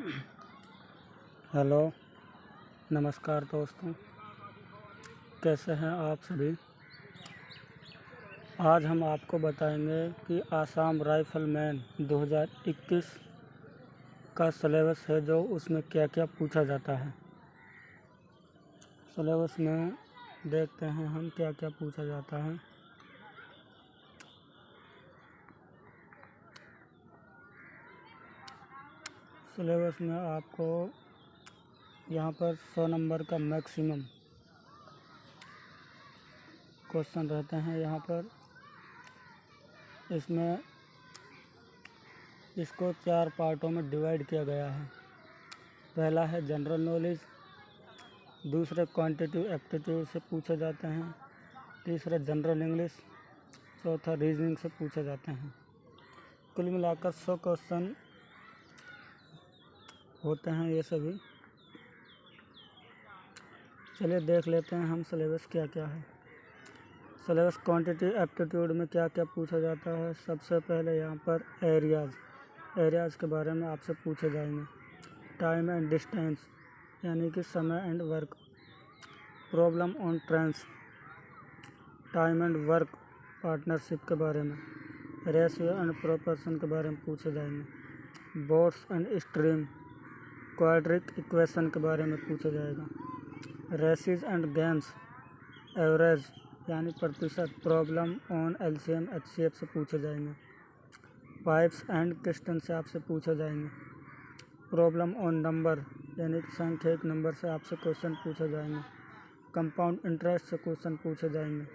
Hello, नमस्कार दोस्तों। कैसे हैं आप सभी। आज हम आपको बताएंगे कि आसाम राइफलमैन 2021 का सिलेबस है, जो उसमें क्या क्या पूछा जाता है। सिलेबस में देखते हैं हम क्या क्या पूछा जाता है। सिलेबस में आपको यहाँ पर 100 नंबर का मैक्सिमम क्वेश्चन रहते हैं। यहाँ पर इसमें इसको 4 पार्टों में डिवाइड किया गया है। पहला है जनरल नॉलेज, दूसरे क्वांटिटेटिव एप्टीट्यूड से पूछे जाते हैं, तीसरा जनरल इंग्लिश, चौथा रीजनिंग से पूछे जाते हैं। कुल मिलाकर 100 क्वेश्चन होते हैं ये सभी। चलिए देख लेते हैं हम सिलेबस क्या क्या है। सिलेबस क्वांटिटेटिव एप्टीट्यूड में क्या क्या पूछा जाता है। सबसे पहले यहाँ पर एरियाज़ के बारे में आपसे पूछे जाएंगे। टाइम एंड डिस्टेंस यानी कि समय and work, problem on trains, time and work partnership के बारे में, रेशियो एंड प्रोपोर्शन के बारे में पूछे जाएंगे। Boats and stream, quadric equation के बारे में पूछा जाएगा। रेसिस एंड गेम्स, एवरेज यानी प्रतिशत, प्रॉब्लम ऑन एलसीएम एचसीएफ से पूछे जाएंगे। पाइप्स एंड क्रिस्टन से आपसे पूछे जाएंगे। प्रॉब्लम ऑन नंबर यानी कि सांख्यिक नंबर से आपसे क्वेश्चन पूछे जाएंगे। कंपाउंड इंटरेस्ट से क्वेश्चन पूछे जाएंगे।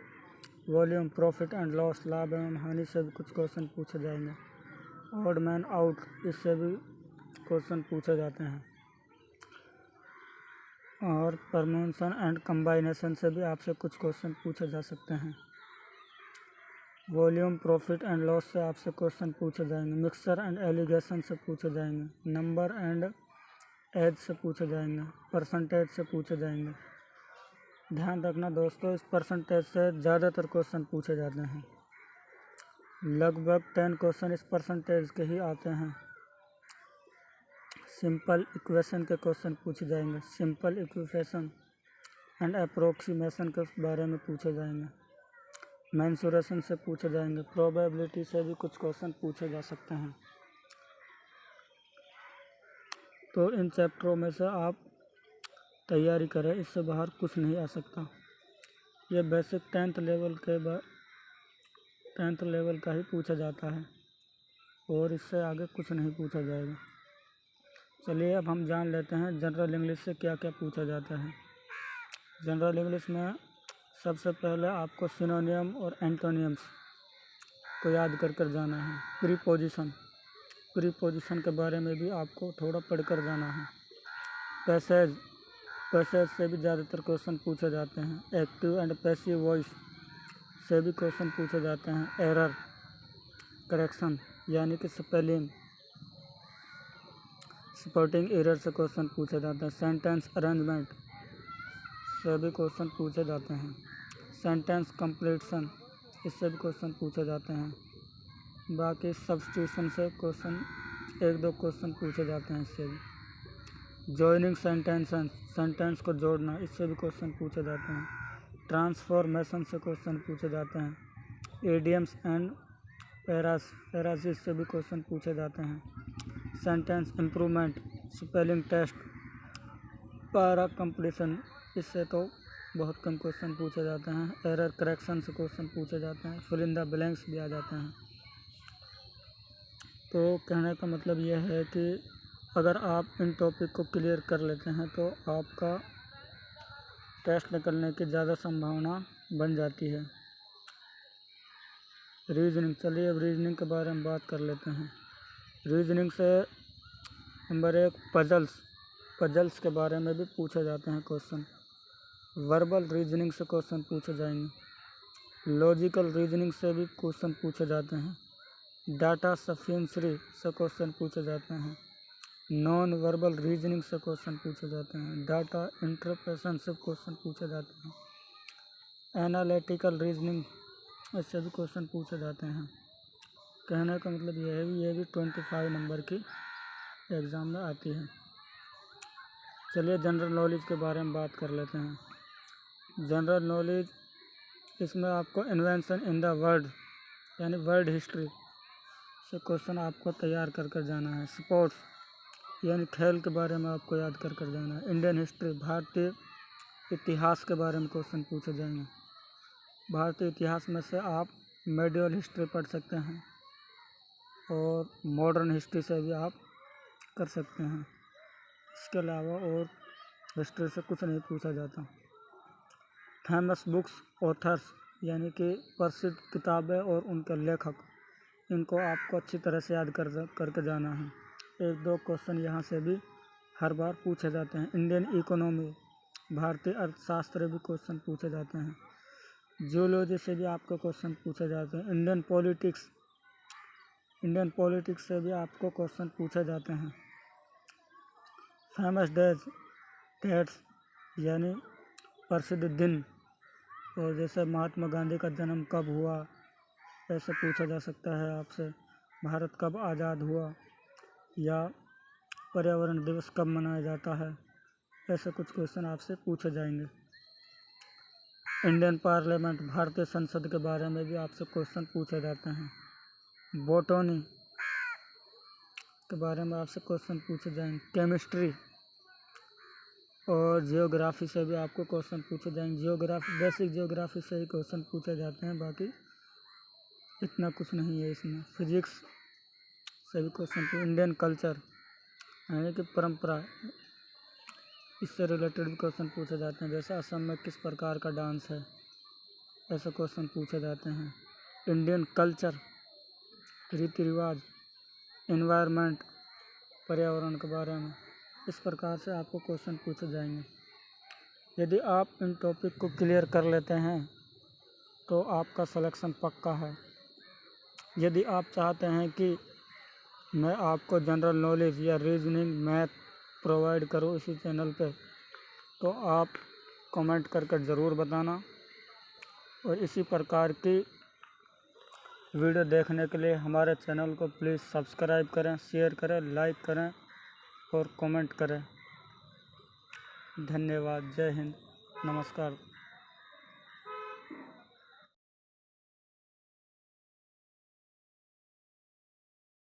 वॉल्यूम, प्रॉफिट एंड लॉस, लाभ एवं हानि से भी कुछ क्वेश्चन पूछे जाएंगे। ऑड मैन आउट, इससे भी क्वेश्चन पूछे जाते हैं। और परम्यूटेशन एंड कम्बाइनेशन से भी आपसे कुछ क्वेश्चन पूछे जा सकते हैं। वॉल्यूम, प्रॉफिट एंड लॉस से आपसे क्वेश्चन पूछे जाएंगे। मिक्सचर एंड एलिगेशन से पूछे जाएंगे। नंबर एंड एज से पूछे जाएंगे। परसेंटेज से पूछे जाएंगे। ध्यान रखना दोस्तों, इस परसेंटेज से ज़्यादातर क्वेश्चन पूछे जाते हैं। लगभग 10 क्वेश्चन इस परसेंटेज के ही आते हैं। सिंपल इक्वेशन के क्वेश्चन पूछे जाएंगे। सिंपल इक्वेशन एंड अप्रोक्सीमेशन के बारे में पूछे जाएंगे। मेंसुरेशन से पूछे जाएंगे। प्रोबेबिलिटी से भी कुछ क्वेश्चन पूछे जा सकते हैं। तो इन चैप्टरों में से आप तैयारी करें, इससे बाहर कुछ नहीं आ सकता। ये बेसिक 10th लेवल का ही पूछा जाता है और इससे आगे कुछ नहीं पूछा जाएगा। चलिए अब हम जान लेते हैं जनरल इंग्लिश से क्या क्या पूछा जाता है। जनरल इंग्लिश में सबसे पहले आपको सिनोनियम और एंटोनियम्स को याद कर जाना है। प्रीपोजिशन के बारे में भी आपको थोड़ा पढ़कर जाना है। पैसेज से भी ज़्यादातर क्वेश्चन पूछे जाते हैं। एक्टिव एंड पैसिव वॉइस से भी क्वेश्चन पूछे जाते हैं। एरर करेक्शन यानी कि स्पेलिंग, स्पोर्टिंग एरर से क्वेश्चन पूछे जाते हैं। सेंटेंस अरेंजमेंट से भी क्वेश्चन पूछे जाते हैं। सेंटेंस कंप्लीशन, इससे भी क्वेश्चन पूछे जाते हैं। बाकी सब्स्टिट्यूशन से क्वेश्चन 1-2 क्वेश्चन पूछे जाते हैं इससे भी। जॉइनिंग सेंटेंस को जोड़ना, इससे भी क्वेश्चन पूछे जाते हैं। ट्रांसफॉर्मेशन से क्वेश्चन पूछे जाते हैं। इडियम्स एंड पैरासिस से भी क्वेश्चन पूछे जाते हैं। Sentence improvement, spelling test, para completion, इससे तो बहुत कम क्वेश्चन पूछे जाते हैं। एरर करेक्शन से क्वेश्चन पूछे जाते हैं। फिल इन द ब्लैंक्स भी आ जाते हैं। तो कहने का मतलब यह है कि अगर आप इन टॉपिक को क्लियर कर लेते हैं तो आपका टेस्ट निकलने की ज़्यादा संभावना बन जाती है। रीजनिंग, चलिए अब रीजनिंग के बारे में बात कर लेते हैं। रीजनिंग से नंबर 1 पजल्स के बारे में भी पूछे जाते हैं क्वेश्चन। वर्बल रीजनिंग से क्वेश्चन पूछे जाएंगे। लॉजिकल रीजनिंग से भी क्वेश्चन पूछे जाते हैं। डाटा सफिशिएंसी से क्वेश्चन पूछे जाते हैं। नॉन वर्बल रीजनिंग से क्वेश्चन पूछे जाते हैं। डाटा इंटरप्रेशन से क्वेश्चन पूछे जाते हैं। एनालिटिकल रीजनिंग, इससे भी क्वेश्चन पूछे जाते हैं। कहने का मतलब यह है ये भी 25 नंबर की एग्ज़ाम में आती है। चलिए जनरल नॉलेज के बारे में बात कर लेते हैं। जनरल नॉलेज, इसमें आपको इन्वेंशन इन द वर्ल्ड यानी वर्ल्ड हिस्ट्री से क्वेश्चन आपको तैयार कर कर जाना है। स्पोर्ट्स यानी खेल के बारे में आपको याद कर कर जाना है। इंडियन हिस्ट्री, भारतीय इतिहास के बारे में क्वेश्चन पूछे जाएंगे। भारतीय इतिहास में से आप मेडिवल हिस्ट्री पढ़ सकते हैं और मॉडर्न हिस्ट्री से भी आप कर सकते हैं। इसके अलावा और हिस्ट्री से कुछ नहीं पूछा जाता। फेमस बुक्स, ऑथर्स यानी कि प्रसिद्ध किताबें और उनके लेखक, इनको आपको अच्छी तरह से याद करके जाना है। एक दो क्वेश्चन यहाँ से भी हर बार पूछे जाते हैं। इंडियन इकोनॉमी, भारतीय अर्थशास्त्र भी क्वेश्चन पूछे जाते हैं। जियोलॉजी से भी आपको क्वेश्चन पूछे जाते हैं। इंडियन पॉलिटिक्स से भी आपको क्वेश्चन पूछे जाते हैं। फेमस डेट्स यानी प्रसिद्ध दिन, और जैसे महात्मा गांधी का जन्म कब हुआ, ऐसे पूछा जा सकता है आपसे। भारत कब आज़ाद हुआ, या पर्यावरण दिवस कब मनाया जाता है, ऐसे कुछ क्वेश्चन आपसे पूछे जाएंगे। इंडियन पार्लियामेंट, भारतीय संसद के बारे में भी आपसे क्वेश्चन पूछे जाते हैं। बॉटनी के बारे में आपसे क्वेश्चन पूछे जाएंगे। केमिस्ट्री और जियोग्राफी से भी आपको क्वेश्चन पूछे जाएंगे। बेसिक जियोग्राफी से ही क्वेश्चन पूछे जाते हैं, बाकी इतना कुछ नहीं है इसमें। फिजिक्स से भी क्वेश्चन। इंडियन कल्चर यानी कि परंपरा, इससे रिलेटेड भी क्वेश्चन पूछे जाते हैं। जैसे असम में किस प्रकार का डांस है, ऐसे क्वेश्चन पूछे जाते हैं। इंडियन कल्चर, रीति रिवाज, एनवायरनमेंट, पर्यावरण के बारे में, इस प्रकार से आपको क्वेश्चन पूछे जाएंगे। यदि आप इन टॉपिक को क्लियर कर लेते हैं तो आपका सिलेक्शन पक्का है। यदि आप चाहते हैं कि मैं आपको जनरल नॉलेज या रीजनिंग, मैथ प्रोवाइड करूं इसी चैनल पे, तो आप कमेंट करके ज़रूर बताना। और इसी प्रकार की वीडियो देखने के लिए हमारे चैनल को प्लीज़ सब्सक्राइब करें, शेयर करें, लाइक करें और कमेंट करें। धन्यवाद। जय हिंद, नमस्कार।